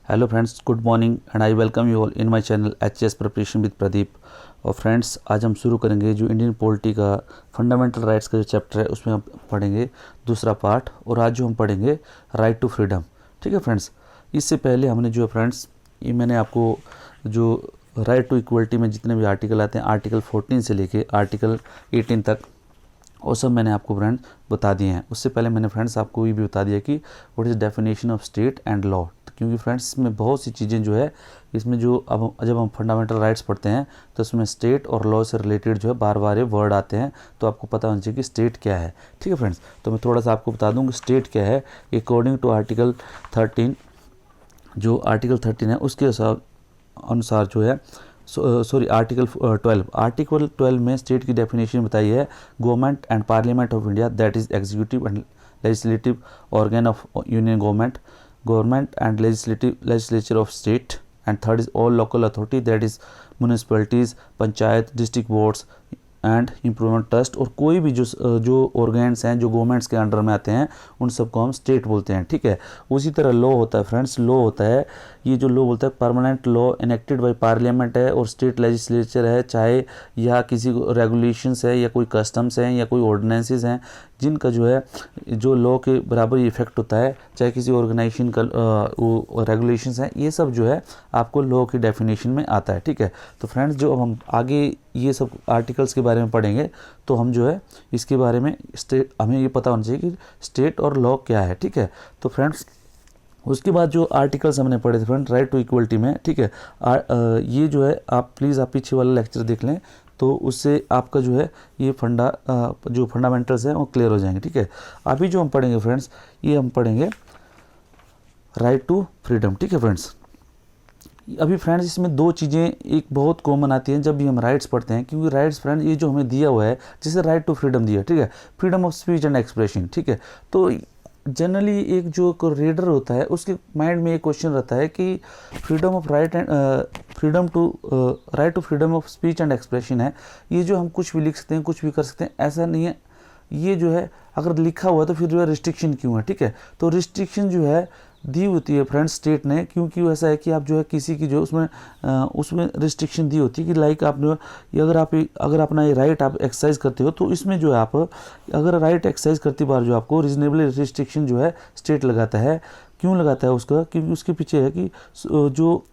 Hello friends, good morning and I welcome you all in my channel HS preparation with Pradeep. और friends, आज हम शुरू करेंगे जो इंडियन पॉलिटी का फंडामेंटल राइट्स का जो चैप्टर है उसमें हम पढ़ेंगे दूसरा पार्ट। और आज जो हम पढ़ेंगे राइट टू फ्रीडम। ठीक है फ्रेंड्स, इससे पहले हमने जो है फ्रेंड्स, ये मैंने आपको जो राइट टू इक्वलिटी में जितने भी आर्टिकल आते हैं आर्टिकल 14 से लेके आर्टिकल 18 तक वो सब मैंने आपको फ्रेंड्स बता दिए हैं। उससे पहले मैंने फ्रेंड्स आपको ये भी बता दिया कि what is definition of state and law, क्योंकि फ्रेंड्स इसमें बहुत सी चीज़ें जो है इसमें जो अब जब हम फंडामेंटल राइट्स पढ़ते हैं तो उसमें स्टेट और लॉ से रिलेटेड जो है बार बार ये वर्ड आते हैं, तो आपको पता होना चाहिए कि स्टेट क्या है। ठीक है फ्रेंड्स, तो मैं थोड़ा सा आपको बता दूँ कि स्टेट क्या है। अकॉर्डिंग टू आर्टिकल 13, जो आर्टिकल 13 है उसके अनुसार जो है सॉरी आर्टिकल 12 में स्टेट की डेफिनेशन बताई है, government and parliament of India that is executive and legislative organ of union government and legislature of state, and third is all local authority that is municipalities, panchayat, district boards and improvement trust. और कोई भी जो organs हैं जो governments के under में आते हैं उन सबको हम स्टेट बोलते हैं। ठीक है, उसी तरह लॉ होता है फ्रेंड्स, लॉ होता है, ये जो लॉ बोलता है permanent law enacted by parliament है और स्टेट लेजिस्लेचर है, चाहे या किसी रेगुलेशंस है या कोई कस्टम्स हैं या कोई ऑर्डिनेंसेस हैं जिनका जो है जो लॉ के बराबर इफेक्ट होता है, चाहे किसी ऑर्गेनाइजेशन का रेगुलेशंस हैं, ये सब जो है आपको लॉ की डेफिनेशन में आता है। ठीक है, तो फ्रेंड्स जो हम आगे ये सब आर्टिकल्स के बारे में पढ़ेंगे तो हम जो है इसके बारे में हमें ये पता होना चाहिए कि स्टेट और लॉ क्या है। ठीक है, तो फ्रेंड्स उसके बाद जो आर्टिकल्स हमने पढ़े थे फ्रेंड राइट टू इक्वलिटी में, ठीक है, ये जो है आप प्लीज़ आप पीछे वाला लेक्चर देख लें, तो उससे आपका जो है ये जो फंडामेंटल्स हैं वो क्लियर हो जाएंगे। ठीक है, अभी जो हम पढ़ेंगे फ्रेंड्स, ये हम पढ़ेंगे राइट टू फ्रीडम। ठीक है फ्रेंड्स, अभी फ्रेंड्स इसमें दो चीज़ें एक बहुत कॉमन आती हैं जब भी हम राइट्स पढ़ते हैं, क्योंकि राइट्स फ्रेंड्स ये जो हमें दिया हुआ है, जैसे राइट टू फ्रीडम दिया, ठीक है, freedom of speech and expression. ठीक है, तो जनरली एक जो रीडर होता है उसके माइंड में एक क्वेश्चन रहता है कि freedom of right and right to freedom of speech and expression है, ये जो हम कुछ भी लिख सकते हैं कुछ भी कर सकते हैं, ऐसा नहीं है। ये जो है अगर लिखा हुआ है तो फिर जो है रिस्ट्रिक्शन क्यों है? ठीक है, तो रिस्ट्रिक्शन जो है दी होती है फ्रेंड्स स्टेट ने, क्योंकि ऐसा है कि आप जो है किसी की जो उसमें रिस्ट्रिक्शन दी होती है कि लाइक आप जो अगर अपना ये राइट आप एक्सरसाइज करते हो तो इसमें जो है आप अगर राइट एक्सरसाइज करती बार जो आपको रीजनेबल रिस्ट्रिक्शन जो है स्टेट लगाता है। क्यों लगाता है उसका? क्योंकि उसके पीछे है कि जो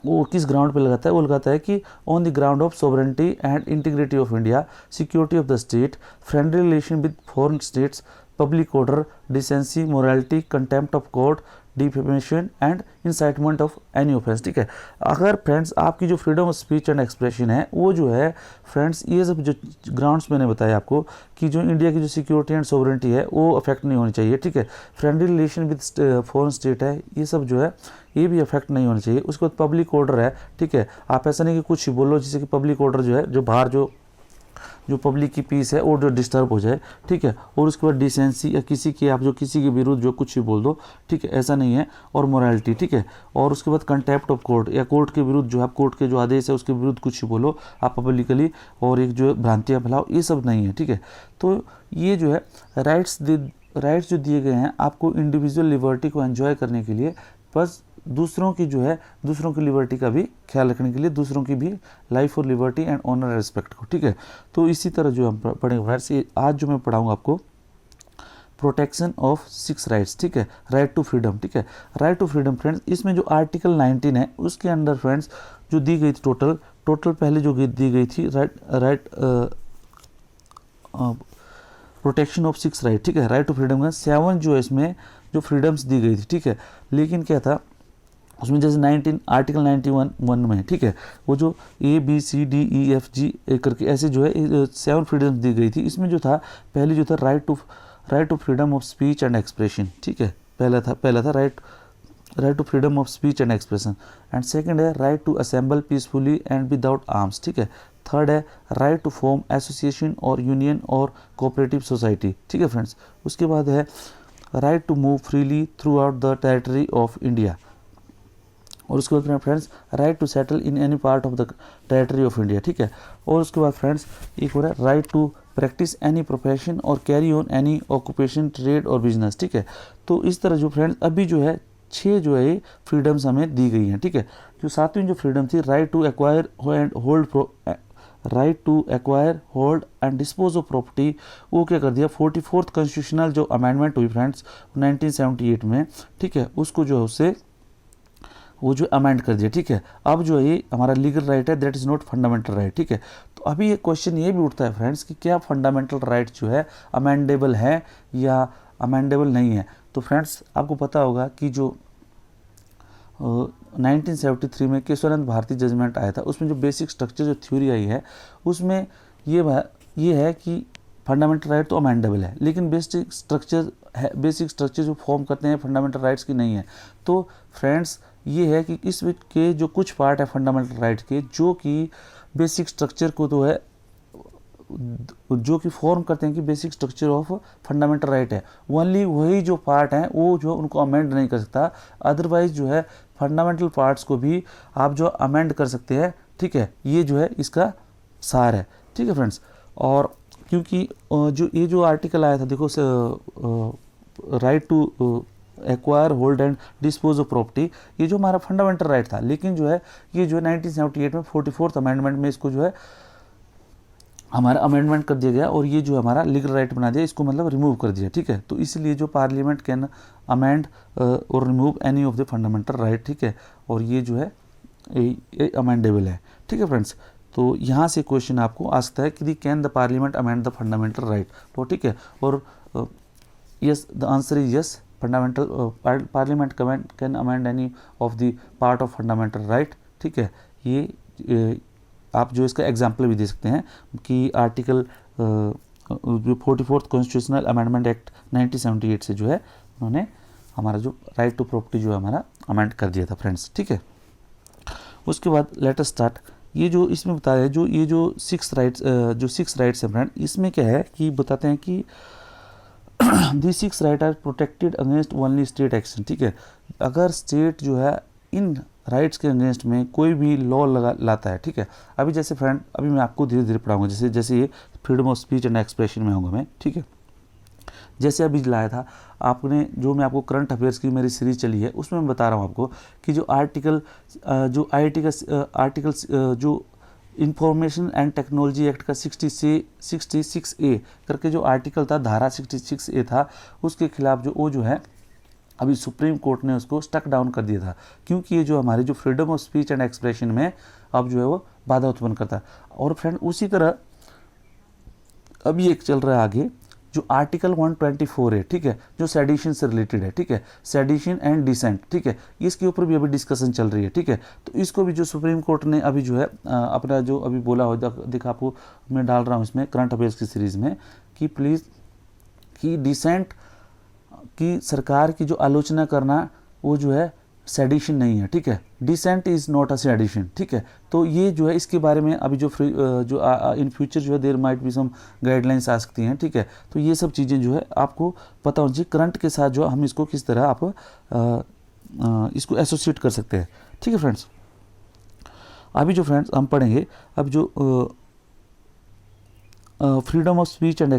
वो किस ग्राउंड पे लगाता है, वो लगाता है कि on the ground of sovereignty and integrity of India, security of the state, friendly relation with foreign states, public order, decency, morality, contempt of court, defamation and incitement of any offence. ठीक है, अगर friends आपकी जो freedom of speech and expression है वो जो है friends ये सब जो ग्राउंड्स मैंने बताया आपको कि जो इंडिया की जो सिक्योरिटी एंड सोवरेनिटी है वो अफेक्ट नहीं होनी चाहिए। ठीक है, friendly relation with foreign state है, ये सब जो है ये भी अफेक्ट नहीं होना चाहिए। उसके बाद पब्लिक ऑर्डर है। ठीक है, आप ऐसा नहीं कि कुछ ही बोलो जिससे कि पब्लिक ऑर्डर जो है जो बाहर जो पब्लिक की पीस है वो जो डिस्टर्ब हो जाए। ठीक है, और उसके बाद डिसेंसी या किसी के विरुद्ध जो कुछ भी बोल दो, ठीक है, ऐसा नहीं है। और मोरालिटी, ठीक है, और उसके बाद कंटेम्प्ट ऑफ कोर्ट या कोर्ट के विरुद्ध जो आप कोर्ट के जो आदेश है उसके विरुद्ध कुछ भी बोलो आप पब्लिकली और एक जो भ्रांतियाँ फैलाओ, ये सब नहीं है। ठीक है, तो ये जो है राइट्स जो दिए गए हैं आपको इंडिविजुअल लिबर्टी को एंजॉय करने के लिए, बस दूसरों की लिबर्टी का भी ख्याल रखने के लिए, दूसरों की भी लाइफ और liberty and honour and respect को। ठीक है, तो इसी तरह जो हम पढ़ेंगे फ्रेंड्स, आज जो मैं पढ़ाऊंगा आपको प्रोटेक्शन ऑफ 6 राइट्स। ठीक है, राइट टू फ्रीडम। ठीक है, राइट टू फ्रीडम फ्रेंड्स, इसमें जो आर्टिकल 19 है उसके अंदर फ्रेंड्स जो दी गई थी टोटल पहले जो दी गई थी राइट प्रोटेक्शन ऑफ 6 राइट। ठीक है, राइट टू फ्रीडम का 7 जो है इसमें जो फ्रीडम्स दी गई थी। ठीक है, लेकिन क्या था उसमें जैसे आर्टिकल 91 में, ठीक है, वो जो ABCDEFG करके ऐसे जो है 7 फ्रीडम्स दी गई थी। इसमें जो था पहले जो था right to freedom of speech and expression. ठीक है, पहला था right to freedom of speech and expression, and second है right to assemble peacefully and without arms. ठीक है, थर्ड है राइट टू फॉर्म एसोसिएशन और यूनियन और कोऑपरेटिव सोसाइटी। ठीक है फ्रेंड्स, उसके बाद है right to move freely throughout the territory of India, और उसके बाद friends right to settle in any part of the territory of India. ठीक है, और उसके बाद फ्रेंड्स एक और है right to practise any profession और carry on any occupation, trade और बिजनेस। ठीक है, तो इस तरह जो फ्रेंड्स अभी जो है 6 जो है फ्रीडम्स हमें दी गई हैं, ठीक है। जो 7वीं जो फ्रीडम थी, right to acquire hold and dispose of property, वो क्या कर दिया, 44th कॉन्स्टिट्यूशनल जो अमेंडमेंट हुई फ्रेंड्स 1978 में, ठीक है, उसको जो है उससे वो जो अमेंड कर दिया, ठीक है। अब जो ये हमारा लीगल राइट है, that is not fundamental right, ठीक है। तो अभी ये क्वेश्चन ये भी उठता है फ्रेंड्स कि क्या फंडामेंटल राइट जो है अमेंडेबल है या अमेंडेबल नहीं है। तो फ्रेंड्स आपको पता होगा कि जो 1973 में केशवानंद भारती जजमेंट आया था, उसमें जो बेसिक स्ट्रक्चर जो थ्योरी आई है, उसमें ये है कि फंडामेंटल राइट तो अमेंडेबल है, लेकिन बेसिक स्ट्रक्चर जो फॉर्म करते हैं फंडामेंटल राइट्स की नहीं है। तो फ्रेंड्स ये है कि इस के जो कुछ पार्ट है फंडामेंटल राइट्स के, जो कि बेसिक स्ट्रक्चर को तो है, जो कि फॉर्म करते हैं कि basic structure of fundamental right है, ओनली वही जो पार्ट हैं वो जो उनको अमेंड नहीं कर सकता। अदरवाइज जो है फंडामेंटल पार्ट्स को भी आप जो अमेंड कर सकते हैं, ठीक है। ये जो है इसका सार है, ठीक है फ्रेंड्स। और क्योंकि जो ये जो आर्टिकल आया था, देखो right to acquire hold and dispose of property, ये जो हमारा फंडामेंटल राइट था, लेकिन जो है ये जो 1978 में 44th अमेंडमेंट में इसको जो है हमारा अमेंडमेंट कर दिया गया और ये जो हमारा लीगल राइट बना दिया, इसको मतलब रिमूव कर दिया, ठीक है। तो इसलिए जो पार्लियामेंट कैन अमेंड और remove any of the fundamental right, ठीक है। और ये जो है ये अमेंडेबल है, ठीक है फ्रेंड्स। तो यहाँ से क्वेश्चन आपको आ सकता है कि can the parliament amend the fundamental right, तो ठीक है। और yes, the answer is yes, fundamental parliament can amend any of the part of fundamental right, ठीक है। ये आप जो इसका एग्जाम्पल भी दे सकते हैं कि article 44th constitutional amendment act 1978 से जो है उन्होंने हमारा जो राइट टू प्रॉपर्टी जो है हमारा अमेंड कर दिया था फ्रेंड्स, ठीक है। उसके बाद लेट अस स्टार्ट। ये जो इसमें बताया है, जो ये जो 6 राइट्स है फ्रेंड, इसमें क्या है कि बताते हैं कि the 6 right are protected against only state action, ठीक है। अगर स्टेट जो है इन राइट्स के अगेंस्ट में कोई भी लॉ लाता है, ठीक है। अभी जैसे फ्रेंड, अभी मैं आपको धीरे धीरे पढ़ाऊंगा, जैसे ये freedom of speech and expression में होगा मैं, ठीक है। जैसे अभी लाया था आपने, जो मैं आपको करंट अफेयर्स की मेरी सीरीज चली है, उसमें मैं बता रहा हूँ आपको कि जो आर्टिकल जो इंफॉर्मेशन एंड टेक्नोलॉजी एक्ट का 66A करके जो आर्टिकल था, धारा 66A था, उसके खिलाफ जो वो जो है अभी सुप्रीम कोर्ट ने उसको स्टक डाउन कर दिया था, क्योंकि ये जो हमारी जो freedom of speech and expression में अब जो है वो बाधा उत्पन्न करता है। और फ्रेंड उसी तरह अभी एक चल रहा है आगे, जो आर्टिकल 124 है, ठीक है, जो सेडिशन से रिलेटेड है, ठीक है, सेडिशन एंड डिसेंट, ठीक है, इसके ऊपर भी अभी डिस्कशन चल रही है, ठीक है। तो इसको भी जो सुप्रीम कोर्ट ने अभी जो है अपना जो अभी बोला हो, देखा आपको मैं डाल रहा हूँ इसमें करंट अफेयर्स की सीरीज में, कि प्लीज़ कि डिसेंट की सरकार की जो आलोचना करना वो जो है सेडिशन नहीं है, ठीक है। Dissent is not a sedition, ठीक है। तो ये जो है इसके बारे में अभी जो इन फ्यूचर जो है there might be some guidelines आ सकती हैं, ठीक है। तो ये सब चीज़ें जो है आपको पता होनी चाहिए करंट के साथ, जो हम इसको किस तरह आप इसको एसोसिएट कर सकते हैं, ठीक है फ्रेंड्स। अभी जो फ्रेंड्स हम पढ़ेंगे, अब जो फ्रीडम ऑफ स्पीच एंड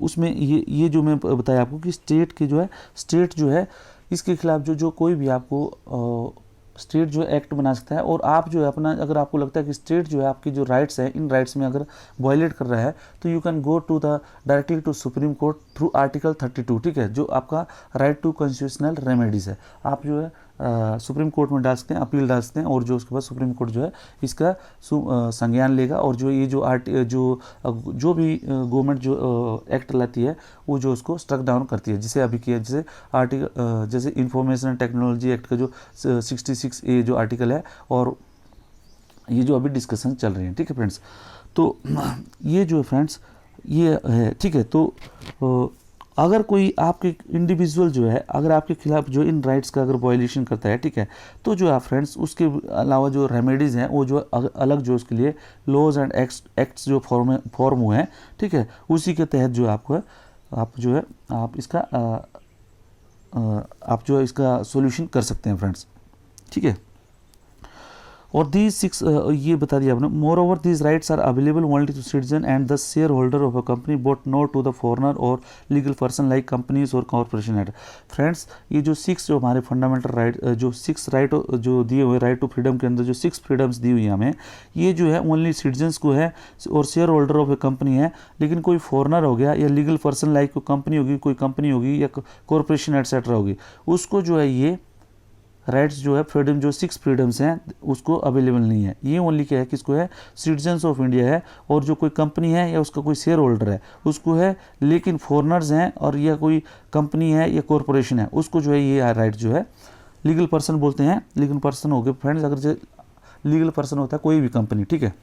उसमें ये जो मैं बताया आपको कि स्टेट जो है इसके खिलाफ जो कोई भी आपको स्टेट जो है एक्ट बना सकता है। और आप जो है अपना, अगर आपको लगता है कि स्टेट जो है आपकी जो राइट्स हैं, इन राइट्स में अगर वायलेट कर रहा है, तो you can go to the directly to supreme court through article 32, ठीक है, जो आपका राइट टू कॉन्स्टिट्यूशनल रेमेडीज़ है। आप जो है सुप्रीम कोर्ट में डाल सकते हैं, अपील डाल सकते हैं, और जो उसके बाद सुप्रीम कोर्ट जो है इसका संज्ञान लेगा, और जो ये जो भी गवर्नमेंट जो एक्ट लाती है वो जो उसको स्ट्रक डाउन करती है, जिसे अभी किया, जैसे इंफॉर्मेशन टेक्नोलॉजी एक्ट का जो 66A जो आर्टिकल है, और ये जो अभी डिस्कशन चल रही है, ठीक है फ्रेंड्स। तो ये जो फ्रेंड्स ये है, ठीक है। तो अगर कोई आपके इंडिविजुअल जो है, अगर आपके खिलाफ जो इन राइट्स का अगर वायलेशन करता है, ठीक है, तो जो है फ्रेंड्स उसके अलावा जो रेमेडीज़ हैं वो जो अलग जो उसके लिए लॉज एंड एक्ट्स जो फॉर्म हुए हैं, ठीक है, उसी के तहत जो आपको आप जो है इसका सोल्यूशन कर सकते हैं फ्रेंड्स, ठीक है। और दीज 6 ये बता दिया आपने, moreover these rights are available only to citizen and the shareholder of a company but not to the foreigner और लीगल पर्सन लाइक कंपनीज और कॉर्पोरेशन एक्ट। फ्रेंड्स ये जो 6 जो हमारे फंडामेंटल राइट जो 6 राइट जो दिए हुए राइट टू फ्रीडम के अंदर जो 6 फ्रीडम्स दी हुई है हमें, ये जो है ओनली सिटीजन्स को है और share holder of A company है। लेकिन कोई फॉरनर हो गया या लीगल पर्सन लाइक कोई कंपनी होगी या कॉर्पोरेशन एटसेट्रा होगी, उसको जो है ये राइट्स जो है फ्रीडम जो 6 फ्रीडम्स हैं उसको अवेलेबल नहीं है। ये ओनली क्या है किसको है, सिटीजन्स ऑफ इंडिया है, और जो कोई कंपनी है या उसका कोई शेयर होल्डर है उसको है। लेकिन फॉरनर्स हैं और या कोई कंपनी है या कॉरपोरेशन है उसको जो है ये राइट जो है लीगल पर्सन बोलते हैं। लीगल पर्सन हो गए फ्रेंड्स, अगर जो लीगल पर्सन होता है कोई भी कंपनी, ठीक है,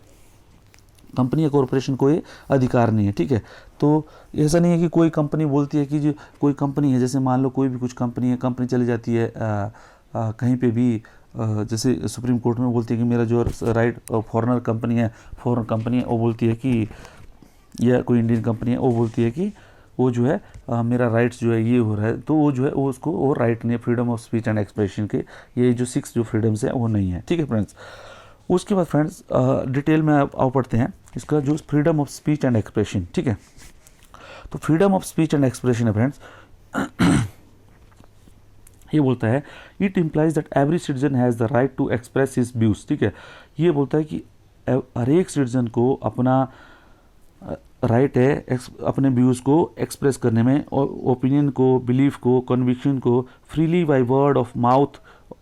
कंपनी या कॉरपोरेशन कोई अधिकार नहीं है, ठीक है। तो ऐसा नहीं है कि कोई कंपनी बोलती है कि जो कोई कंपनी है, जैसे मान लो कोई भी कुछ कंपनी है, कंपनी चली जाती है कहीं पे भी, जैसे सुप्रीम कोर्ट में बोलती है कि मेरा जो राइट फॉरेनर कंपनी है वो बोलती है कि, या कोई इंडियन कंपनी है वो बोलती है कि वो जो है मेरा राइट्स जो है ये हो रहा है, तो वो जो है वो उसको वो राइट नहीं है freedom of speech and expression के, ये जो 6 जो फ्रीडम्स है वो नहीं है, ठीक है फ्रेंड्स। उसके बाद फ्रेंड्स डिटेल में आओ पढ़ते हैं इसका जो freedom of speech and expression, ठीक है। तो freedom of speech and expression है फ्रेंड्स, ये बोलता है it implies that every citizen has the right to express his views, ठीक है। ये बोलता है कि हर एक सिटीजन को अपना राइट है अपने व्यूज़ को एक्सप्रेस करने में, और ओपिनियन को, बिलीफ को, कन्विक्शन को freely by word of mouth,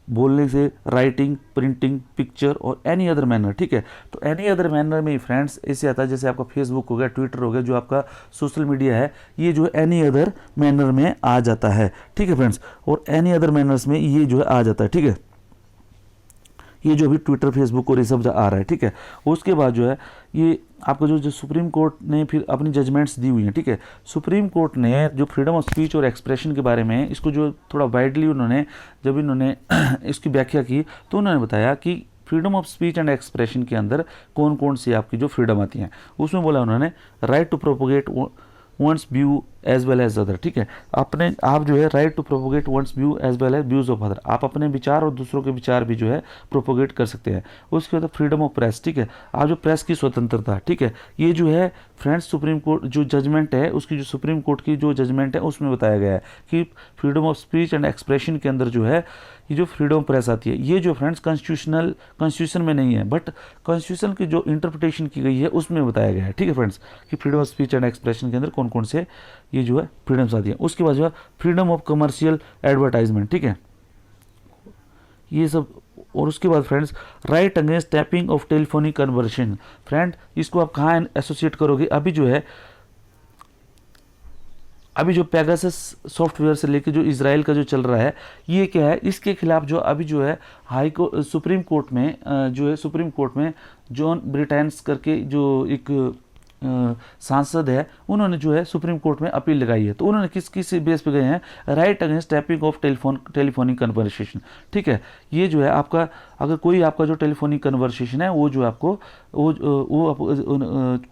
बोलने से, राइटिंग, प्रिंटिंग, पिक्चर और एनी अदर मैनर, ठीक है। तो एनी अदर मैनर में फ्रेंड्स ऐसे आता है जैसे आपका फेसबुक हो गया, ट्विटर हो गया, जो आपका सोशल मीडिया है, ये जो है एनी अदर मैनर में आ जाता है, ठीक है फ्रेंड्स। और एनी अदर मैनर्स में ये जो है आ जाता है, ठीक है। ये जो अभी ट्विटर, फेसबुक और ये सब आ रहा है, ठीक है। उसके बाद जो है ये आपका जो सुप्रीम कोर्ट ने फिर अपनी जजमेंट्स दी हुई हैं, ठीक है। सुप्रीम कोर्ट ने जो फ्रीडम ऑफ स्पीच और एक्सप्रेशन के बारे में इसको जो थोड़ा वाइडली उन्होंने जब इन्होंने इसकी व्याख्या की तो उन्होंने बताया कि freedom of speech and expression के अंदर कौन कौन सी आपकी जो फ्रीडम आती हैं। उसमें बोला उन्होंने right to propagate one's view as well as other, ठीक है। आप जो है right to propagate one's view as well as views of other, आप अपने विचार और दूसरों के विचार भी जो है प्रोपोगेट कर सकते हैं। उसके बाद फ्रीडम ऑफ प्रेस, ठीक है, आप जो प्रेस की स्वतंत्रता, ठीक है, ये जो है फ्रेंड्स सुप्रीम कोर्ट जो जजमेंट है उसकी जो सुप्रीम कोर्ट की जो जजमेंट है उसमें बताया गया है कि freedom of speech and expression के अंदर जो है ये जो फ्रीडम ऑफ प्रेस आती है, ये जो फ्रेंड्स कॉन्स्टिट्यूशन में नहीं है, बट कॉन्स्टिट्यूशन की जो इंटरप्रिटेशन की गई है उसमें बताया गया है, ठीक है फ्रेंड्स, कि freedom of speech and expression के अंदर कौन कौन से ये जो है फ्रीडम्स आती है। उसके बाद जो है फ्रीडम ऑफ कमर्शियल एडवर्टाइजमेंट, ठीक है, ये सब। और उसके बाद friends right against tapping of telephonic conversation, friend इसको आप कहाँ एसोसिएट करोगे, अभी जो पेगासस सॉफ्टवेयर से लेके जो इजराइल का जो चल रहा है, ये क्या है, इसके खिलाफ जो अभी जो है सुप्रीम कोर्ट में जॉन ब्रिटेन्स करके जो एक सांसद है, उन्होंने जो है सुप्रीम कोर्ट में अपील लगाई है। तो उन्होंने किस बेस पे गए हैं, right against tapping of telephonic conversation, ठीक है। ये जो है आपका अगर कोई आपका जो टेलीफोनिक कन्वर्सेशन है वो जो आपको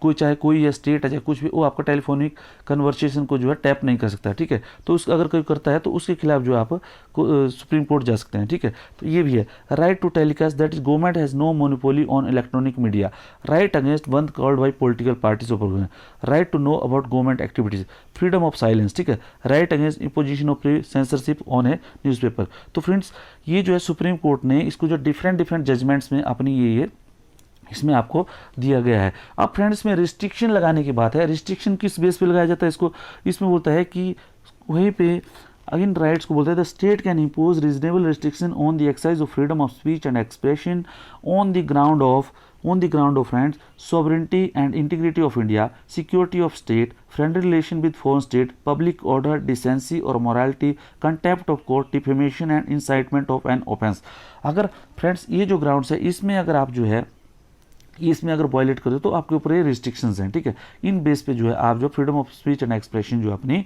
कोई चाहे कोई या स्टेट है चाहे कुछ भी, वो आपका टेलीफोनिक कन्वर्सेशन को जो है टैप नहीं कर सकता, ठीक है। तो उसका अगर कोई करता है तो उसके खिलाफ जो आप सुप्रीम कोर्ट जा सकते हैं, ठीक है। तो ये भी है right to telecast, that is government has no monopoly on electronic media, right against one called by political parties of program, right to know about government activities, freedom of silence, ठीक है, right against imposition of censorship on a newspaper. तो friends ये जो है supreme court ने इसको जो different judgements में अपनी ये इसमें आपको दिया गया है। अब फ्रेंड्स में रिस्ट्रिक्शन लगाने की बात है, रिस्ट्रिक्शन किस बेस पे लगाया जाता है इसको, इसमें बोलता है कि वहीं पे अगेन राइट्स को बोलता है the state can impose reasonable restriction on the exercise of freedom of speech and expression on the ground of friends sovereignty and integrity of India, security of state, friendly relation with foreign state, public order, decency or morality, contempt of court, defamation and incitement of an offense। अगर friends ये जो grounds है इसमें अगर आप जो है इसमें अगर वायलेट करते हो तो आपके ऊपर ये रिस्ट्रिक्शंस हैं, ठीक है। इन बेस पे जो है आप जो freedom of speech and expression जो अपनी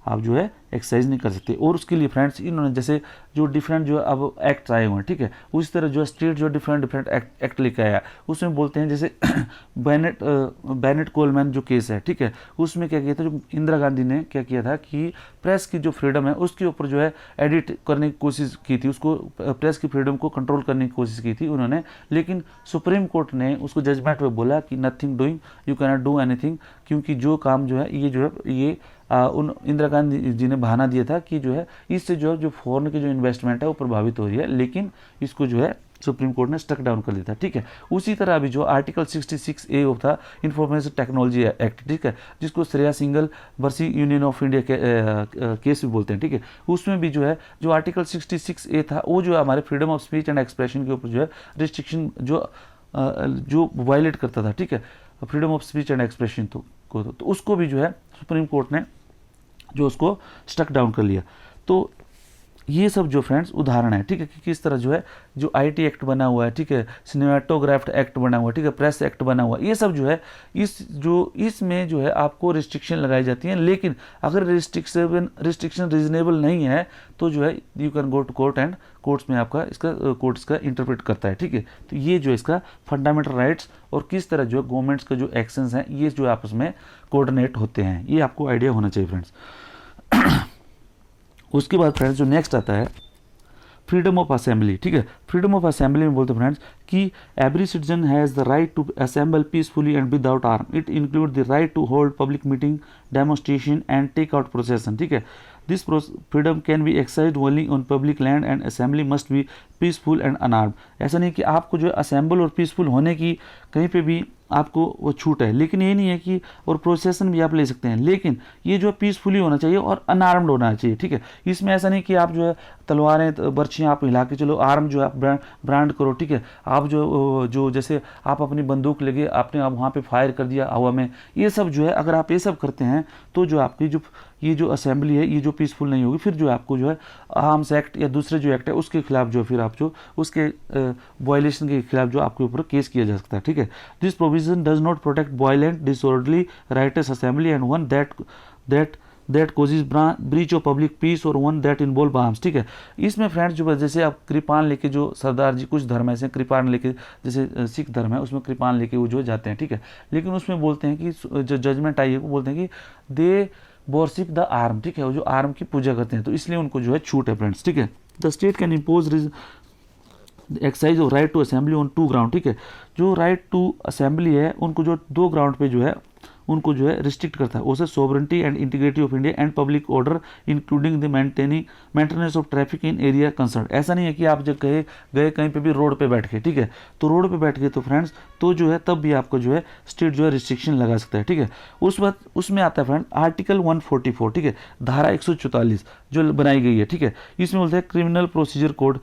आप जो है एक्सरसाइज नहीं कर सकते। और उसके लिए फ्रेंड्स इन्होंने जैसे जो डिफरेंट जो अब एक्ट आए हुए हैं, ठीक है, उसी तरह जो स्टेट जो डिफरेंट एक्ट लेके आया, उसमें बोलते हैं जैसे बैनेट कोलमैन जो केस है, ठीक है, उसमें क्या किया था, जो इंदिरा गांधी ने क्या किया था कि प्रेस की जो फ्रीडम है उसके ऊपर जो है एडिट करने की कोशिश की थी, उसको प्रेस की फ्रीडम को कंट्रोल करने की कोशिश की थी उन्होंने, लेकिन सुप्रीम कोर्ट ने उसको जजमेंट में बोला कि nothing doing, you can not do anything, क्योंकि जो काम जो है ये जो है ये उन इंदिरा गांधी जी ने बहाना दिया था कि जो है इससे जो है जो फॉरेन की जो इन्वेस्टमेंट है वो प्रभावित हो रही है, लेकिन इसको जो है सुप्रीम कोर्ट ने स्टक डाउन कर दिया था, ठीक है। उसी तरह अभी जो आर्टिकल 66A था इंफॉर्मेशन टेक्नोलॉजी एक्ट, ठीक है, जिसको श्रेया सिंगल वर्सी यूनियन ऑफ इंडिया केस भी बोलते हैं, ठीक है, उसमें भी जो है जो आर्टिकल 66A था वो जो हमारे freedom of speech and expression के ऊपर जो है रिस्ट्रिक्शन जो वायलेट करता था, ठीक है, freedom of speech and expression तो उसको भी जो है सुप्रीम कोर्ट ने जो उसको स्टक डाउन कर लिया। तो ये सब जो फ्रेंड्स उदाहरण है, ठीक है, कि किस तरह जो है जो आईटी एक्ट बना हुआ है, ठीक है, सिनेमाटोग्राफ एक्ट बना हुआ है, ठीक है, प्रेस एक्ट बना हुआ है, ये सब जो है इसमें जो है आपको रिस्ट्रिक्शन लगाई जाती हैं, लेकिन अगर रिस्ट्रिक्शन रीजनेबल नहीं है तो जो है you can go to court and courts में आपका कोर्ट इसका इंटरप्रेट करता है, ठीक है। तो ये जो इसका फंडामेंटल राइट्स और किस तरह जो है गवर्नमेंट्स का जो एक्शंस हैं ये जो आपस में कोऑर्डिनेट होते हैं, ये आपको आइडिया होना चाहिए फ्रेंड्स। उसके बाद फ्रेंड्स जो नेक्स्ट आता है फ्रीडम ऑफ असेंबली, ठीक है। फ्रीडम ऑफ असेंबली में बोलते हैं फ्रेंड्स कि every citizen has the right to assemble peacefully and without arm, it include the right to hold public meeting, demonstration and take out procession, ठीक है। This freedom can be exercised only on public land and assembly must be peaceful and unarmed. ऐसा नहीं कि आपको जो है assemble और peaceful होने की कहीं पे भी आपको वो छूट है, लेकिन ये नहीं है कि और प्रोसेसन भी आप ले सकते हैं, लेकिन ये जो है पीसफुली होना चाहिए और अनआर्म्ड होना चाहिए, ठीक है। इसमें ऐसा नहीं कि आप जो है तलवारें बर्छियाँ आप हिला के चलो, आर्म जो है ब्रांड करो, ठीक है, आप जो जैसे आप अपनी बंदूक लेके आपने आप वहाँ पे फायर कर दिया हवा में, ये सब जो है अगर आप ये सब करते हैं तो जो आपकी जो ये जो असेंबली है ये जो पीसफुल नहीं होगी, फिर जो आपको जो है आर्म्स एक्ट या दूसरे जो एक्ट है उसके खिलाफ जो फिर आप जो उसके वायलेशन के खिलाफ जो आपके ऊपर केस किया जा सकता है, ठीक है। This provision does not protect violent disorderly rights assembly and one that causes breach of public piece और वन दैट इन्वॉल्व आर्म्स, ठीक है। इसमें फ्रेंड्स जो जैसे आप कृपान लेके जो सरदार जी कुछ धर्म ऐसे कृपान लेके जैसे सिख धर्म है उसमें कृपान लेके वो जो जाते हैं, ठीक है, लेकिन उसमें बोलते हैं कि जो जजमेंट आई है वो बोलते हैं कि दे वर्शिप द आर्म, ठीक है, वो जो आर्म की पूजा करते हैं तो इसलिए उनको जो है छूट है फ्रेंड्स, ठीक है। The state can impose exercise of right to assembly on 2 ground, ठीक है। जो राइट टू असेंबली है उनको जो 2 ग्राउंड पे जो है उनको जो है रिस्ट्रिक्ट करता है, उसे sovereignty and integrity of India and public order including the maintenance of traffic in area concern. ऐसा नहीं है कि आप जब गए कहीं पे भी रोड पे बैठ के, ठीक है, तो रोड पे बैठ के तो फ्रेंड्स तो जो है तब भी आपको जो है स्टेट जो है रिस्ट्रिक्शन लगा सकता है, ठीक है। उस वक्त उसमें आता है फ्रेंड आर्टिकल 144, ठीक है, धारा 144 जो बनाई गई है, ठीक है। इसमें बोलते हैं criminal procedure code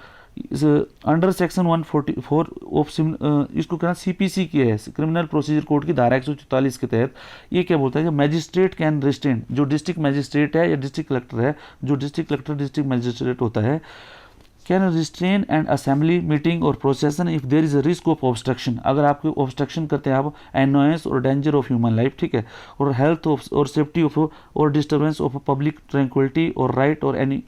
under section 144 of इसको कहना सीपीसी की है, क्रिमिनल प्रोसीजर कोड की धारा 144 के तहत ये क्या बोलता है कि मैजिस्ट्रेट कैन रिस्ट्रेन, जो डिस्ट्रिक्ट मैजिस्ट्रेट है या डिस्ट्रिक्ट कलेक्टर है, जो डिस्ट्रिक्ट कलेक्टर डिस्ट्रिक्ट मैजिस्ट्रेट होता है, can restrain and assembly meeting और procession if there is a risk of obstruction, अगर आपको ऑब्स्ट्रक्शन करते हैं आप एनोयंस और डेंजर ऑफ ह्यूमन लाइफ, ठीक है, और हेल्थ और सेफ्टी ऑफ और डिस्टर्बेंस ऑफ पब्लिक ट्रैंक्विलिटी और राइट और एनी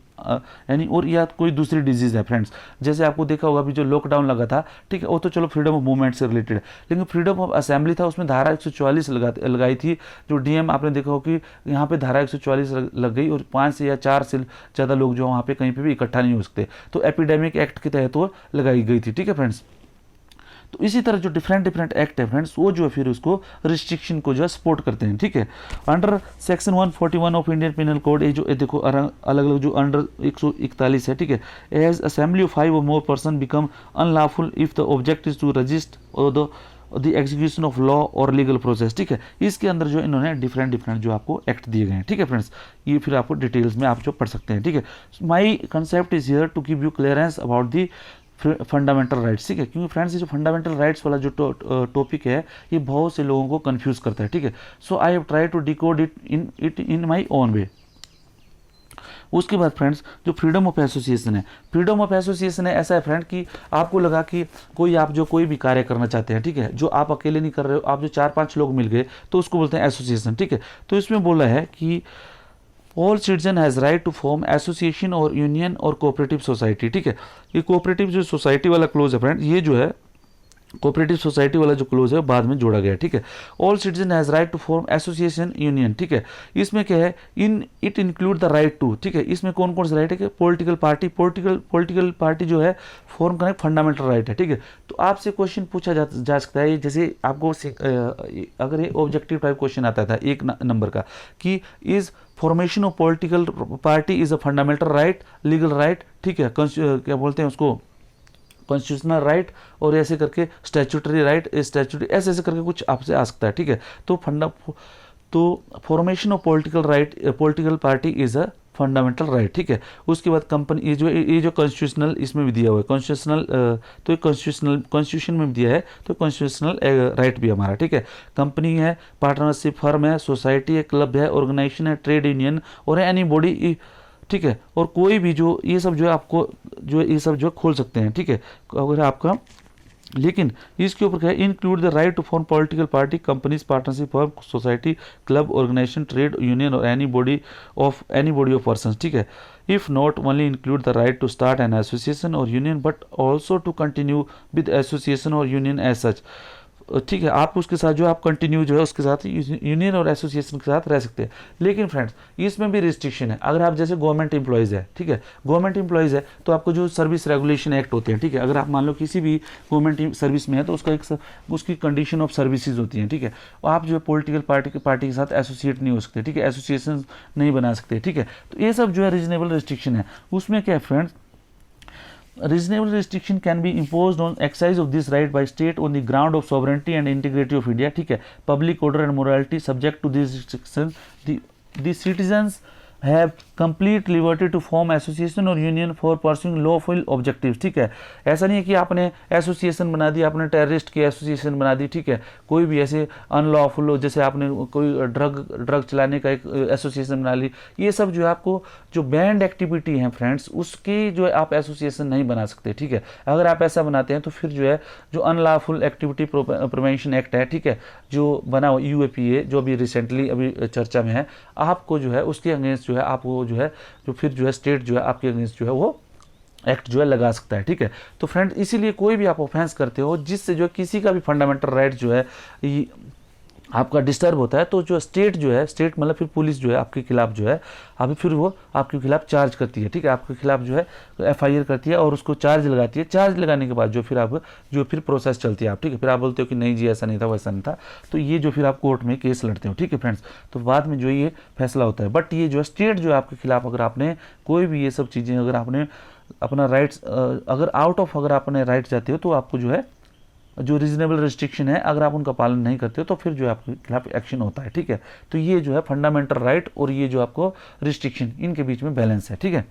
और या कोई दूसरी डिजीज़ है फ्रेंड्स। जैसे आपको देखा होगा अभी जो लॉकडाउन लगा था, ठीक है, वो तो चलो फ्रीडम ऑफ मूवमेंट से रिलेटेड है, लेकिन फ्रीडम ऑफ असेंबली था उसमें धारा 144 लगाई थी, जो डीएम आपने देखा हो कि यहाँ पे धारा 144 लग गई और 5 से या 4 से ज़्यादा लोग जो वहाँ पे कहीं पे भी इकट्ठा नहीं हो सकते, तो एपिडेमिक एक्ट के तहत वो लगाई गई थी, ठीक है फ्रेंड्स। तो इसी तरह जो डिफरेंट एक्ट है फ्रेंड्स वो जो है फिर उसको रिस्ट्रिक्शन को जो है सपोर्ट करते हैं, ठीक है। Under section 141 of Indian penal code, ये जो देखो अलग अलग जो अंडर 141 है, ठीक है, एज असेंबली ऑफ 5 और more person become unlawful if the object is to resist और द एग्जीक्यूशन ऑफ लॉ और लीगल प्रोसेस, ठीक है। इसके अंदर जो इन्होंने डिफरेंट जो आपको एक्ट दिए गए हैं, ठीक है फ्रेंड्स, ये फिर आपको डिटेल्स में आप जो पढ़ सकते हैं, ठीक है। My concept is here to give you clearance about the fundamental rights, ठीक है, क्योंकि फ्रेंड्स ये जो फंडामेंटल राइट्स वाला जो टॉपिक है ये बहुत से लोगों को कंफ्यूज करता है, ठीक है। So I have try to decode it in my own way. उसके बाद फ्रेंड्स जो फ्रीडम ऑफ एसोसिएशन है, फ्रीडम ऑफ एसोसिएशन है ऐसा है फ्रेंड कि आपको लगा कि आप जो कोई भी कार्य करना चाहते हैं, ठीक है, जो आप अकेले नहीं कर रहे हो, आप जो 4-5 लोग मिल गए तो उसको बोलते हैं एसोसिएशन, ठीक है। तो इसमें बोला है कि all citizen has right to form association और यूनियन और कोऑपरेटिव सोसाइटी, ठीक है। ये कोऑपरेटिव जो सोसाइटी वाला क्लोज है फ्रेंड, ये जो है कोऑपरेटिव सोसाइटी वाला जो क्लोज है बाद में जोड़ा गया, ठीक है। All citizen has right to form association union, ठीक है। इसमें क्या है, in it include the right to, ठीक है। इसमें कौन कौन सा राइट है कि पॉलिटिकल पार्टी जो है फॉर्म करना फंडामेंटल राइट है, ठीक है। तो आपसे क्वेश्चन पूछा जा सकता है, जैसे आपको अगर ये ऑब्जेक्टिव टाइप क्वेश्चन आता था 1 नंबर का कि is formation of political party is a fundamental right, legal right, ठीक है, क्या बोलते हैं उसको, कॉन्स्टिट्यूशनल राइट, और ऐसे करके स्टैट्यूटरी राइट, स्टैट्यूटरी ऐसे करके कुछ आपसे आ सकता है, ठीक है। तो formation of political party is a fundamental right, ठीक है। उसके बाद कंपनी ये जो कॉन्स्टिट्यूशनल इसमें भी दिया हुआ है, कॉन्स्टिट्यूशनल, तो कॉन्स्टिट्यूशन में भी दिया है, तो कॉन्स्टिट्यूशनल राइट भी हमारा, ठीक है। कंपनी है, पार्टनरशिप फर्म है, सोसाइटी है, क्लब है, ऑर्गेनाइजेशन है, ट्रेड यूनियन और एनी बॉडी, ठीक है। और कोई भी जो ये सब जो है आपको जो ये सब जो खोल सकते हैं, ठीक है, अगर आपका, लेकिन इसके ऊपर क्या है, include the right to form political party, companies, partnership firm, society, club, organisation, trade union और एनी बॉडी ऑफ पर्सन, ठीक है। If not only include the right to start an association और union but also to continue with association और union as such, ठीक है। आप उसके साथ जो आप कंटिन्यू जो है उसके साथ यूनियन और एसोसिएशन के साथ रह सकते हैं। लेकिन फ्रेंड्स इसमें भी रिस्ट्रिक्शन है, अगर आप जैसे गवर्नमेंट एम्प्लॉयज़ है, ठीक है, गवर्नमेंट एम्प्लॉयज़ है तो आपको जो सर्विस रेगुलेशन एक्ट होते हैं, ठीक है, अगर आप मान लो किसी भी गवर्नमेंट सर्विस में है तो उसका एक उसकी कंडीशन ऑफ सर्विसेज होती हैं, ठीक है। आप जो है पॉलिटिकल पार्टी के साथ एसोसिएट नहीं हो सकते, ठीक है, एसोसिएशन नहीं बना सकते, ठीक है। तो ये सब जो है रीजनेबल रिस्ट्रिक्शन है। उसमें क्या है friends, reasonable restriction can be imposed on exercise of this right by state on the ground of sovereignty and integrity of India, ठीक है। public order and morality subject to these restrictions, the citizens have complete liberty to form association और union for pursuing lawful objectives, ठीक है। ऐसा नहीं है कि आपने एसोसिएशन बना दी, आपने टेररिस्ट की एसोसिएशन बना दी, ठीक है, कोई भी ऐसे अनलॉफुल हो, जैसे आपने कोई ड्रग चलाने का एक एसोसिएशन बना ली, ये सब जो है आपको जो बैंड एक्टिविटी है फ्रेंड्स उसकी जो है आप एसोसिएशन नहीं बना सकते, ठीक है। अगर आप ऐसा बनाते हैं तो फिर जो है जो अनलॉफुल एक्टिविटी प्रिवेंशन एक्ट है, ठीक है, जो बना हुआ UAPA जो अभी रिसेंटली अभी चर्चा में है, आपको जो है उसके अगेंस्ट जो है आपको जो है जो फिर जो है स्टेट जो है आपके अगेंस्ट जो है वो एक्ट जो है लगा सकता है, ठीक है। तो फ्रेंड इसीलिए कोई भी आप ऑफेंस करते हो जिससे जो है किसी का भी फंडामेंटल राइट जो है आपका डिस्टर्ब होता है, तो जो स्टेट जो है, स्टेट मतलब फिर पुलिस जो है आपके खिलाफ जो है अभी फिर वो आपके खिलाफ चार्ज करती है, ठीक है, आपके खिलाफ जो है FIR करती है और उसको चार्ज लगाती है। चार्ज लगाने के बाद जो फिर आप जो फिर प्रोसेस चलती है आप, ठीक है, फिर आप बोलते हो कि नहीं जी ऐसा नहीं था वैसा नहीं था, तो ये जो फिर आप कोर्ट में केस लड़ते हो, ठीक है फ्रेंड्स, तो बाद में जो ये फैसला होता है। बट ये जो स्टेट जो है आपके खिलाफ अगर आपने कोई भी ये सब चीज़ें अगर आपने अपना राइट्स अगर आउट ऑफ अगर आपने राइट जाते हो तो आपको जो है जो रीजनेबल रिस्ट्रिक्शन है अगर आप उनका पालन नहीं करते हो तो फिर जो है आपके खिलाफ एक्शन होता है, ठीक है। तो ये जो है फंडामेंटल राइट और ये जो आपको रिस्ट्रिक्शन इनके बीच में बैलेंस है, ठीक है।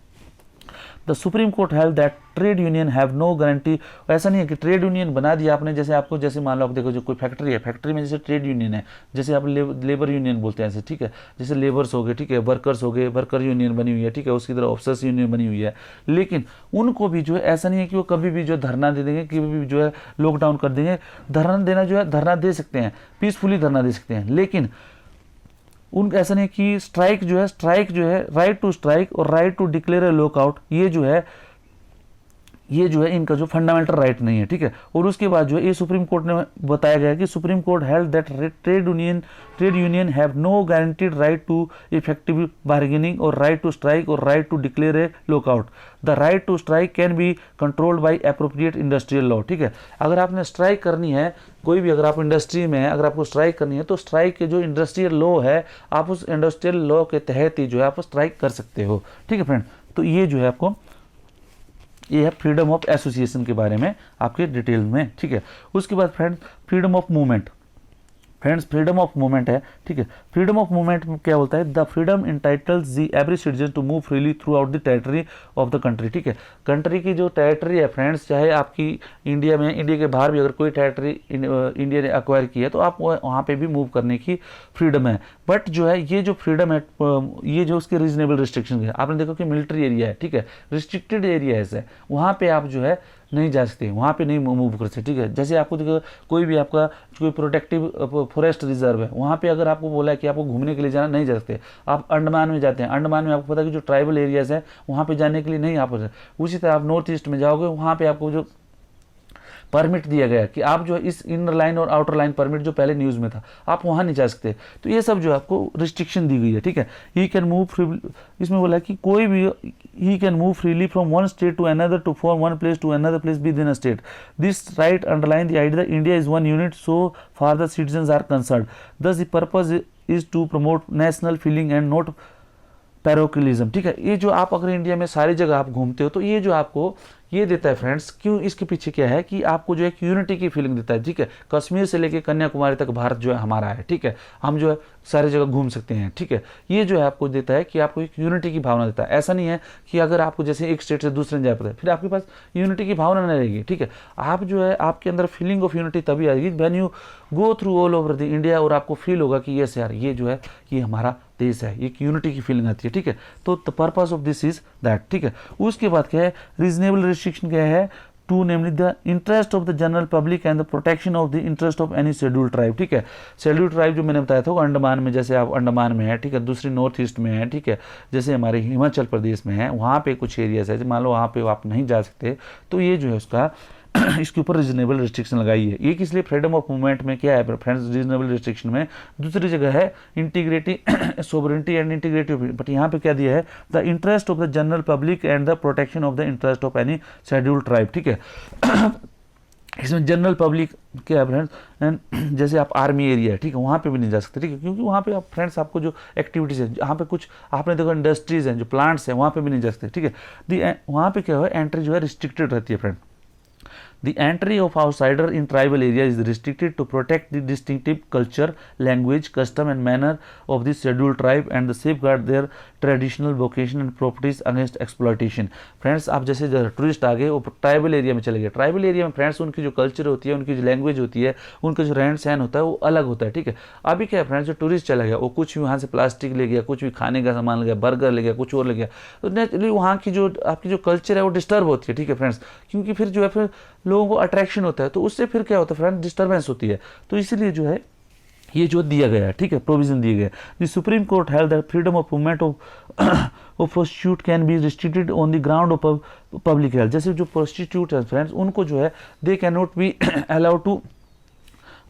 The supreme court held that trade union have no guarantee, ऐसा नहीं है कि ट्रेड यूनियन बना दिया आपने, जैसे आपको जैसे मान लो आप देखो जो कोई फैक्ट्री है, फैक्ट्री में जैसे ट्रेड यूनियन है, जैसे आप लेबर यूनियन बोलते हैं ऐसे, ठीक है, जैसे लेबर्स हो गए, ठीक है, वर्कर्स हो गए, वर्कर यूनियन बनी हुई है, ठीक है, उसकी तरह ऑफिसर्स यूनियन बनी हुई है। लेकिन उनको भी जो है ऐसा नहीं है कि वो कभी भी जो धरना दे देंगे, कभी भी जो है लॉकडाउन कर देंगे। धरना देना जो है धरना दे सकते हैं, पीसफुली धरना दे सकते हैं, लेकिन उनका ऐसा नहीं कि स्ट्राइक जो है राइट टू स्ट्राइक और right to declare a lockout ये जो है इनका जो फंडामेंटल राइट नहीं है, ठीक है। और उसके बाद जो है ये सुप्रीम कोर्ट ने बताया गया कि supreme court held that trade union have no guaranteed right to effective bargaining or right to strike और right to declare a lockout. The right to strike can be controlled by appropriate industrial law, ठीक है। अगर आपने strike करनी है कोई भी, अगर आप इंडस्ट्री में है, अगर आपको स्ट्राइक करनी है तो स्ट्राइक के जो इंडस्ट्रियल लॉ है आप उस इंडस्ट्रियल लॉ के तहत ही जो है आप स्ट्राइक कर सकते हो, ठीक है फ्रेंड। तो ये जो है आपको ये है फ्रीडम ऑफ एसोसिएशन के बारे में आपके डिटेल में, ठीक है। उसके बाद friends freedom of movement, friends freedom of movement है, ठीक है। फ्रीडम ऑफ मूवमेंट क्या बोलता है, the freedom entitles the every citizen to move freely throughout the territory of the country, ठीक है। कंट्री की जो टेरिटरी है फ्रेंड्स, चाहे आपकी इंडिया में, इंडिया के बाहर भी अगर कोई टेरिटरी इंडिया ने एक्वायर की है तो आप वहाँ पे भी मूव करने की फ्रीडम है। बट जो है ये जो फ्रीडम है ये जो उसके रीजनेबल रिस्ट्रिक्शन है, आपने देखा कि मिलिट्री एरिया है, ठीक है, रिस्ट्रिक्टेड एरिया है, वहाँ पे आप जो है नहीं जा सकते, वहाँ पे नहीं मूव कर सकते, ठीक है। जैसे आपको देखो कोई भी आपका कोई प्रोटेक्टिव फॉरेस्ट रिजर्व है, वहाँ पे अगर आपको बोला है कि आपको घूमने के लिए जाना, नहीं जा सकते। आप अंडमान में जाते हैं, अंडमान में आपको पता है कि जो ट्राइबल एरियाज है वहाँ पे जाने के लिए नहीं आप। उसी तरह आप नॉर्थ ईस्ट में जाओगे, वहाँ पे आपको जो परमिट दिया गया कि आप जो इस इनर लाइन और आउटर लाइन परमिट जो पहले न्यूज़ में था, आप वहाँ नहीं जा सकते। तो ये सब जो आपको रिस्ट्रिक्शन दी गई है, ठीक है। ही कैन मूव फ्री, इसमें बोला कि कोई भी he can move freely from one state to another to from one place to another place within a state. This right underline the idea that India is one unit so far the citizens are concerned. Thus the purpose is to promote national feeling and not parochialism, ठीक है। ये जो आप अगर India में सारी जगह आप घूमते हो तो ये जो आपको ये देता है फ्रेंड्स, क्यों, इसके पीछे क्या है कि आपको जो एक यूनिटी की फीलिंग देता है, ठीक है। कश्मीर से लेकर कन्याकुमारी तक भारत जो है हमारा है, ठीक है। हम जो है सारी जगह घूम सकते हैं, ठीक है। ये जो है आपको देता है कि आपको एक यूनिटी की भावना देता है। ऐसा नहीं है कि अगर आपको जैसे एक स्टेट से दूसरे में जा पाता है फिर आपके पास यूनिटी की भावना नहीं रहेगी, ठीक है। आप जो है आपके अंदर फीलिंग ऑफ यूनिटी तभी आएगी when you go through all over the India, और आपको फील होगा कि यस यार ये जो है ये हमारा देश है, एक यूनिटी की फीलिंग आती है, ठीक है। तो the purpose of this is that, ठीक है। उसके बाद क्या है, रीजनेबल रिस्ट्रिक्शन क्या है, to namely the interest of the general public and the protection of the interest of any schedule tribe, ठीक है। शेड्यूल ट्राइब जो मैंने बताया था अंडमान में, जैसे आप अंडमान में है, ठीक है, दूसरी नॉर्थ ईस्ट में है, ठीक है, जैसे हमारे हिमाचल प्रदेश में है, वहाँ पे कुछ एरियाज है, मान लो वहाँ पे आप नहीं जा सकते, तो ये जो है उसका इसके ऊपर रीजनेबल रिस्ट्रिक्शन लगाई है। ये किस लिए, फ्रीडम ऑफ मूवमेंट में क्या है फ्रेंड्स, रीजनेबल रिस्ट्रिक्शन में दूसरी जगह है integrity sovereignty and integrity, but यहाँ पे क्या दिया है, the interest of the general public and the protection of the interest of any schedule tribe, ठीक है। इसमें जनरल पब्लिक क्या है फ्रेंड्स, जैसे आप आर्मी एरिया है, ठीक है, वहाँ पे भी नहीं जा सकते, ठीक है, क्योंकि वहाँ पे आप फ्रेंड्स आपको जो एक्टिविटीज़ है, जहाँ पे कुछ आपने देखो इंडस्ट्रीज हैं, जो प्लांट्स हैं, वहाँ पे भी नहीं जा सकते, ठीक है। वहाँ पे क्या है, एंट्री जो है रिस्ट्रिक्टेड रहती है friend. The entry of outsider in tribal area is restricted to protect the distinctive culture, language, custom and manner of the scheduled tribe and the safeguard their traditional vocation and properties against exploitation. Friends आप जैसे tourist आ गए वो tribal area में चले गए, tribal area में friends उनकी जो कल्चर होती है, उनकी जो लैंग्वेज होती है, उनका जो रहन सहन होता है वो अलग होता है, ठीक है। अभी क्या है फ्रेंड्स, जो टूरिस्ट चला गया वो कुछ भी वहाँ से प्लास्टिक ले गया, कुछ भी खाने का सामान ले गया, बर्गर ले गया, कुछ और ले गया, तो नेचुरली वहाँ की जो आपकी जो कल्चर है वो डिस्टर्ब होती है, ठीक है फ्रेंड्स, क्योंकि फिर जो है फिर लोगों को अट्रैक्शन होता है, तो उससे फिर क्या होता है फ्रेंड, डिस्टर्बेंस होती है। तो इसीलिए जो है ये जो दिया गया है, ठीक है, प्रोविजन दिए गए। The supreme court held that freedom of movement of prostitute can be restricted on the ground of public health. जैसे जो प्रोस्टिट्यूट है फ्रेंड्स, उनको जो है they can not be allowed to,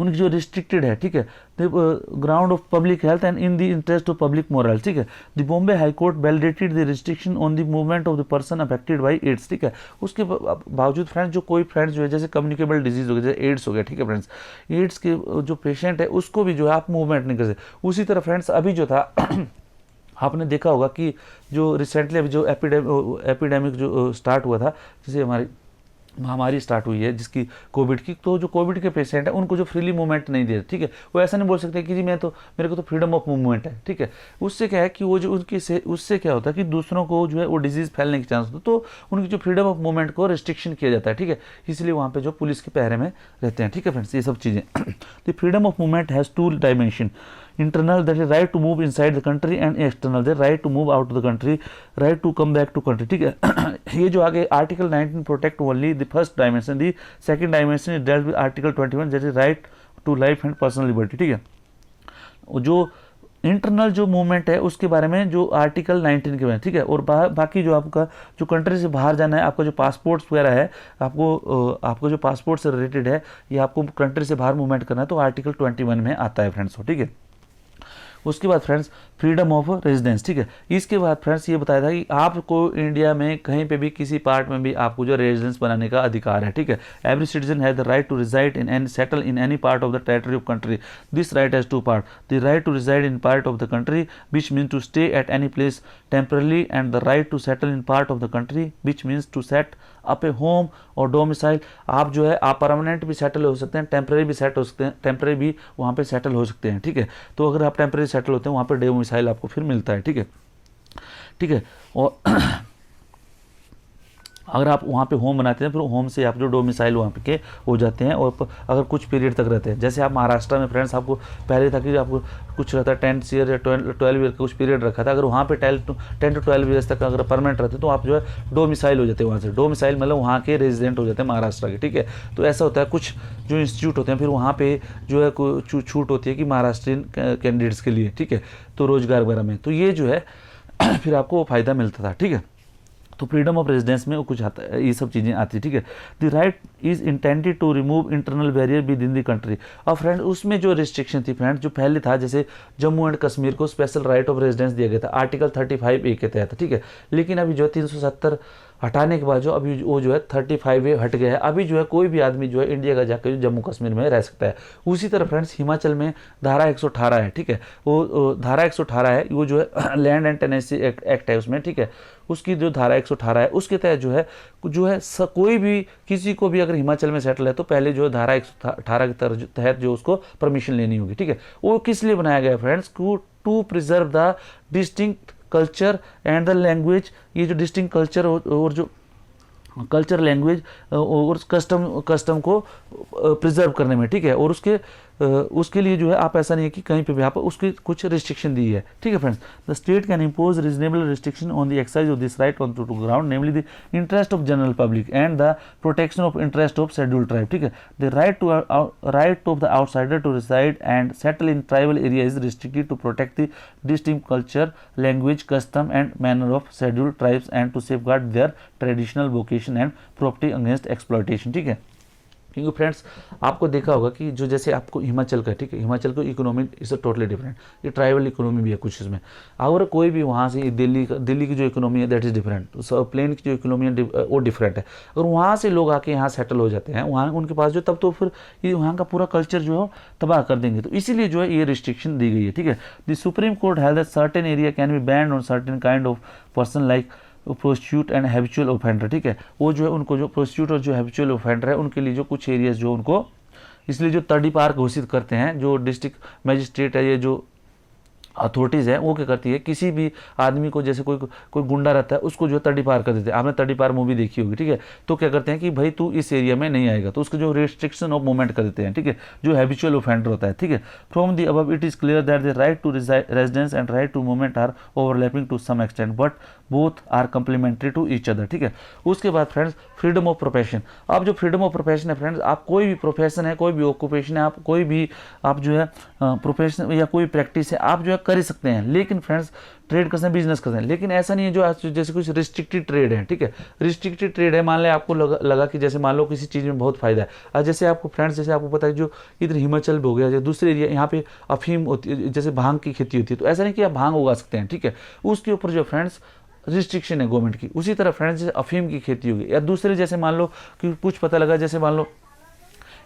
उनकी जो रिस्ट्रिक्टेड है, ठीक है, ground of public health and in the interest of public moral, ठीक है। The Bombay high court validated the restriction on the movement of the person affected by ads, ठीक है। उसके बावजूद फ्रेंड्स जो कोई फ्रेंड्स जो है जैसे कम्युनिकेबल डिजीज हो गया, जैसे एड्स हो गया, ठीक है फ्रेंड्स, एड्स के जो पेशेंट है उसको भी जो है आप मूवमेंट नहीं कर सकते। उसी तरह फ्रेंड्स अभी जो था आपने देखा होगा कि जो रिसेंटली अभी जो एपिडेमिक जो स्टार्ट हुआ था, जैसे हमारी महामारी स्टार्ट हुई है जिसकी कोविड की, तो जो कोविड के पेशेंट है उनको जो फ्रीली मूवमेंट नहीं दे, ठीक है, वो ऐसा नहीं बोल सकते कि जी मेरे को तो फ्रीडम ऑफ मूवमेंट है, ठीक है। उससे क्या है कि वो जो उनकी से उससे क्या होता है कि दूसरों को जो है वो डिजीज़ फैलने की चांस होता है, तो उनकी जो फ्रीडम ऑफ मूवमेंट को रिस्ट्रिक्शन किया जाता है, ठीक है। इसलिए वहाँ पे जो पुलिस के पहरे में रहते हैं, ठीक है फ्रेंड्स, ये सब चीज़ें। The freedom of movement has two dimension, internal, that is right to move inside the country, and external, the right to move out of the country, right to come back to country, ठीक है। ये जो आगे article 19 protect only the first dimension, the second dimension is dealt with article 21 that is right to life and personal liberty, ठीक है। जो internal जो movement है उसके बारे में जो आर्टिकल 19 के बारे में, ठीक है। और बाकी जो आपका जो कंट्री से बाहर जाना है, आपका जो पासपोर्ट्स वगैरह है, आपको जो पासपोर्ट से रिलेटेड है, ये आपको कंट्री से बाहर मूवमेंट करना है, तो आर्टिकल 21 में आता है फ्रेंड्स, ठीक है। उसके बाद फ्रेंड्स फ्रीडम ऑफ रेजिडेंस, ठीक है। इसके बाद फ्रेंड्स ये बताया था कि आपको इंडिया में कहीं पे भी किसी पार्ट में भी आपको जो रेजिडेंस बनाने का अधिकार है, ठीक है। Every citizen has the right to reside in and settle in any part of the territory of country. This right has two part, the right to reside in part of the country which means to stay at any place temporarily, and the right to settle in part of the country which means to set up a home or domicile. आप जो है आप permanent भी settle हो सकते हैं, temporary भी set हो सकते हैं, टेम्पररी भी वहाँ पे सेटल हो सकते हैं, ठीक है। तो अगर आप टेम्पररी सेटल होते हैं वहाँ पे डोमिसाइल आपको फिर मिलता है, ठीक है, ठीक है। और अगर आप वहाँ पे होम बनाते हैं फिर होम से आप जो डोमिसाइल वहाँ पे के हो जाते हैं, और अगर कुछ पीरियड तक रहते हैं, जैसे आप महाराष्ट्र में फ्रेंड्स आपको पहले था कि आपको कुछ रहता है 10 ईयर या 12 ईयर का कुछ पीरियड रखा था, अगर वहाँ पे 10 to 12 ईयर्स तक अगर परमानेंट रहते तो आप जो है डोमिसाइल हो जाते हैं वहाँ से। डोमिसाइल मतलब वहाँ के रेजिडेंट हो जाते हैं महाराष्ट्र के, ठीक है। तो ऐसा होता है, कुछ जो इंस्टीट्यूट होते हैं फिर वहाँ पे जो है छूट होती है कि महाराष्ट्रियन कैंडिडेट्स के लिए, ठीक है, तो रोजगार वगैरह में, तो ये जो है फिर आपको फ़ायदा मिलता था, ठीक है। तो फ्रीडम ऑफ रेजिडेंस में वो कुछ आता है, ये सब चीज़ें आती है, ठीक है। The right is intended to remove internal barrier within the country. और फ्रेंड उसमें जो रिस्ट्रिक्शन थी फ्रेंड, जो पहले था, जैसे जम्मू एंड कश्मीर को स्पेशल राइट ऑफ रेजिडेंस दिया गया था आर्टिकल 35A के तहत, ठीक है। लेकिन अभी जो 370 हटाने के बाद जो अभी वो जो है 35A हट गया है, अभी जो है कोई भी आदमी जो है इंडिया का जाकर जम्मू कश्मीर में रह सकता है। उसी तरह फ्रेंड्स हिमाचल में धारा 118 है, ठीक है, वो धारा 118 है, वो जो है लैंड एंड टेनेंसी एक्ट है उसमें, ठीक है। उसकी जो धारा 118 है उसके तहत जो है कोई भी किसी को भी अगर हिमाचल में सेटल है तो पहले जो है धारा 118 के तहत जो उसको परमिशन लेनी होगी, ठीक है। वो किस लिए बनाया गया friends, to preserve the distinct culture and the language. ये जो डिस्टिंक्ट कल्चर और जो कल्चर, लैंग्वेज और कस्टम को प्रिजर्व करने में, ठीक है। और उसके लिए जो है आप ऐसा नहीं है कि कहीं पे भी आप उसकी कुछ रिस्ट्रिक्शन दी है, ठीक है friends. The state can impose reasonable restriction on the exercise of this right on two ground, namely the interest of general public and the protection of interest of scheduled tribe, ठीक है। The right of the outsider to reside and settle in tribal area is restricted to protect the distinct culture, language, custom and manner of scheduled tribes and to safeguard their traditional vocation and property against exploitation, ठीक है। क्योंकि friends आपको देखा होगा कि जो जैसे आपको हिमाचल का, ठीक है, हिमाचल को इकोनॉमी इज टोटली डिफरेंट, ये ट्राइबल इकोनॉमी भी है कुछ इसमें। अगर कोई भी वहाँ से दिल्ली की जो इकोनॉमी है दैट इज़ डिफरेंट, तो प्लेन की जो इकोनॉमी है वो डिफरेंट है। अगर वहाँ से लोग आके यहाँ सेटल हो जाते हैं, वहाँ उनके पास जो, तब तो फिर ये वहाँ का पूरा कल्चर जो है तबाह कर देंगे। तो इसीलिए जो है ये रिस्ट्रिक्शन दी गई है, ठीक है। The supreme court has that certain area can be band on certain kind of person like prostitute and habitual offender, ठीक है। वो जो है उनको जो प्रोस्टिट्यूट और जो हैबिचुअल ऑफेंडर है उनके लिए जो कुछ एरियाज जो उनको इसलिए जो तड़ीपार घोषित करते हैं, जो डिस्ट्रिक्ट मजिस्ट्रेट है, ये जो अथॉरिटीज़ है वो क्या करती है, किसी भी आदमी को, जैसे कोई गुंडा रहता है उसको जो तड़ी पार कर देते हैं। आपने तड़ी पार मूवी देखी होगी, ठीक है। तो क्या करते हैं कि भाई तू इस एरिया में नहीं आएगा, तो उसको जो रिस्ट्रिक्शन ऑफ मूवमेंट कर देते हैं, ठीक है, जो हैबिचुअल ऑफेंडर होता है, ठीक है। From the above it is clear that the right to residence and right to movement are overlapping to some extent but both are complementary to each other, ठीक है। उसके बाद फ्रेंड्स फ्रीडम ऑफ प्रोफेशन। अब जो freedom of profession है friends, आप कोई भी प्रोफेशन है, कोई भी ऑक्यूपेशन है, आप कोई भी आप जो है प्रोफेशन या कोई प्रैक्टिस है आप जो है कर ही सकते हैं। लेकिन फ्रेंड्स ट्रेड करते हैं, बिजनेस करते हैं, लेकिन ऐसा नहीं है जो जैसे कुछ रिस्ट्रिक्टेड ट्रेड है, ठीक है। रिस्ट्रिक्टेड ट्रेड है, मान लें आपको लगा कि जैसे मान लो किसी चीज़ में बहुत फायदा है, और जैसे आपको फ्रेंड्स जैसे आपको पता है जो इधर हिमाचल हो गया, जो दूसरे एरिया यहाँ पे अफीम होती है, जैसे भांग की खेती होती है, तो ऐसा नहीं कि आप भांग उगा सकते हैं, ठीक है। उसके ऊपर जो फ्रेंड्स रिस्ट्रिक्शन है गवर्नमेंट की। उसी तरह फ्रेंड्स जैसे अफीम की खेती होगी या दूसरे, जैसे मान लो कि कुछ पता लगा, जैसे मान लो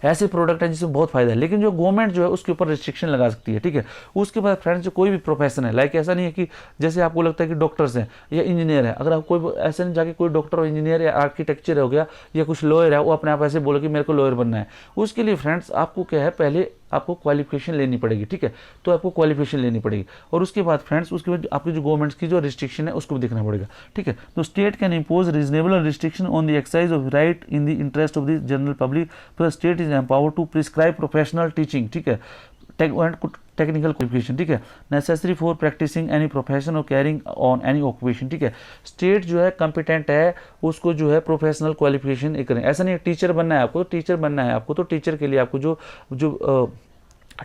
ऐसे प्रोडक्ट हैं जिसमें बहुत फायदा है, लेकिन जो गवर्नमेंट जो है उसके ऊपर रिस्ट्रिक्शन लगा सकती है, ठीक है। उसके बाद फ्रेंड्स जो कोई भी प्रोफेशन है, लाइक ऐसा नहीं है कि जैसे आपको लगता है कि डॉक्टर्स हैं या इंजीनियर है, अगर आप कोई ऐसे नहीं जाके कोई डॉक्टर और इंजीनियर या आर्किटेक्चर हो गया या कुछ लॉयर है, वो अपने आप ऐसे बोले कि मेरे को लॉयर बनना है, उसके लिए फ्रेंड्स आपको क्या है, पहले आपको क्वालिफिकेशन लेनी पड़ेगी, ठीक है। तो आपको क्वालिफिकेशन लेनी पड़ेगी, और उसके बाद फ्रेंड्स उसके बाद आपकी जो गवर्नमेंट की जो रिस्ट्रिक्शन है उसको भी देखना पड़ेगा, ठीक है। तो state can impose reasonable restriction on the exercise of right in the interest of the general public, तो state is empowered to prescribe professional teaching, ठीक है, टेक्निकल क्वालिफिकेशन, ठीक है, necessary for practising any profession और carrying on any occupation, ठीक है। State जो है कॉम्पिटेंट है उसको जो है प्रोफेशनल क्वालिफिकेशन करें। ऐसा नहीं है टीचर बनना है आपको, टीचर बनना है आपको, तो टीचर के लिए आपको जो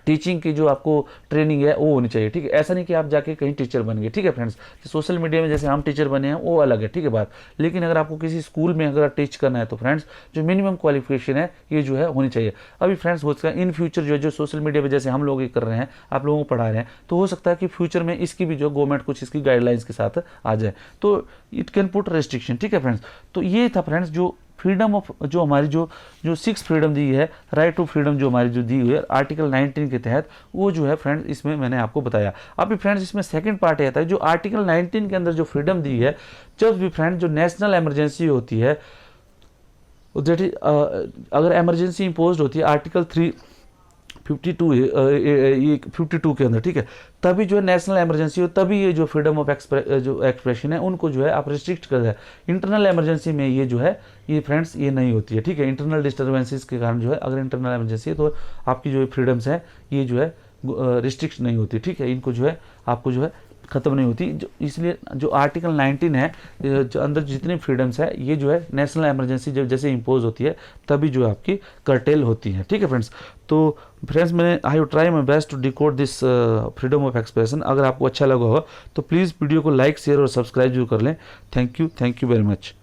टीचिंग की जो आपको ट्रेनिंग है वो होनी चाहिए, ठीक है। ऐसा नहीं कि आप जाके कहीं टीचर बन गए, ठीक है फ्रेंड्स। सोशल मीडिया में जैसे हम टीचर बने हैं वो अलग है, ठीक है बात, लेकिन अगर आपको किसी स्कूल में अगर टीच करना है तो फ्रेंड्स जो मिनिमम क्वालिफिकेशन है ये जो है होनी चाहिए। अभी फ्रेंड्स हो सकता है इन फ्यूचर जो सोशल मीडिया पर जैसे हम लोग ये कर रहे हैं, आप लोगों को पढ़ा रहे हैं, तो हो सकता है कि फ्यूचर में इसकी भी जो गवर्नमेंट कुछ इसकी गाइडलाइंस के साथ आ जाए, तो इट कैन पुट रेस्ट्रिक्शन, ठीक है फ्रेंड्स। तो ये था फ्रेंड्स जो फ्रीडम ऑफ जो हमारी जो 6 फ्रीडम दी है, राइट टू फ्रीडम जो हमारी जो दी हुई है आर्टिकल 19 के तहत, वो जो है फ्रेंड्स इसमें मैंने आपको बताया। अभी फ्रेंड्स इसमें सेकंड पार्ट आता है जो आर्टिकल 19 के अंदर जो फ्रीडम दी है, जब भी फ्रेंड्स जो नेशनल इमरजेंसी होती है, अगर इमरजेंसी इम्पोज होती है आर्टिकल 52 ये 52 के अंदर, ठीक है, तभी जो है नेशनल इमरजेंसी हो, तभी ये जो फ्रीडम ऑफ जो एक्सप्रेशन है उनको जो है आप रिस्ट्रिक्ट कर है। इंटरनल इमरजेंसी में ये जो है ये फ्रेंड्स ये नहीं होती है, ठीक है। इंटरनल डिस्टर्बेंसेस के कारण जो है अगर इंटरनल इमरजेंसी है तो आपकी जो फ्रीडम्स है ये जो है रिस्ट्रिक्ट नहीं होती, ठीक है। इनको जो है आपको जो है ख़त्म नहीं होती, जो इसलिए जो आर्टिकल 19 है जो अंदर जितनी फ्रीडम्स है ये जो है नेशनल इमरजेंसी जब जैसे इंपोज होती है तभी जो है आपकी कर्टेल होती है, ठीक है फ्रेंड्स। तो फ्रेंड्स मैंने I have try my best to decode this freedom of expression. अगर आपको अच्छा लगा हो तो प्लीज़ वीडियो को लाइक शेयर और सब्सक्राइब जरूर कर लें। Thank you very much.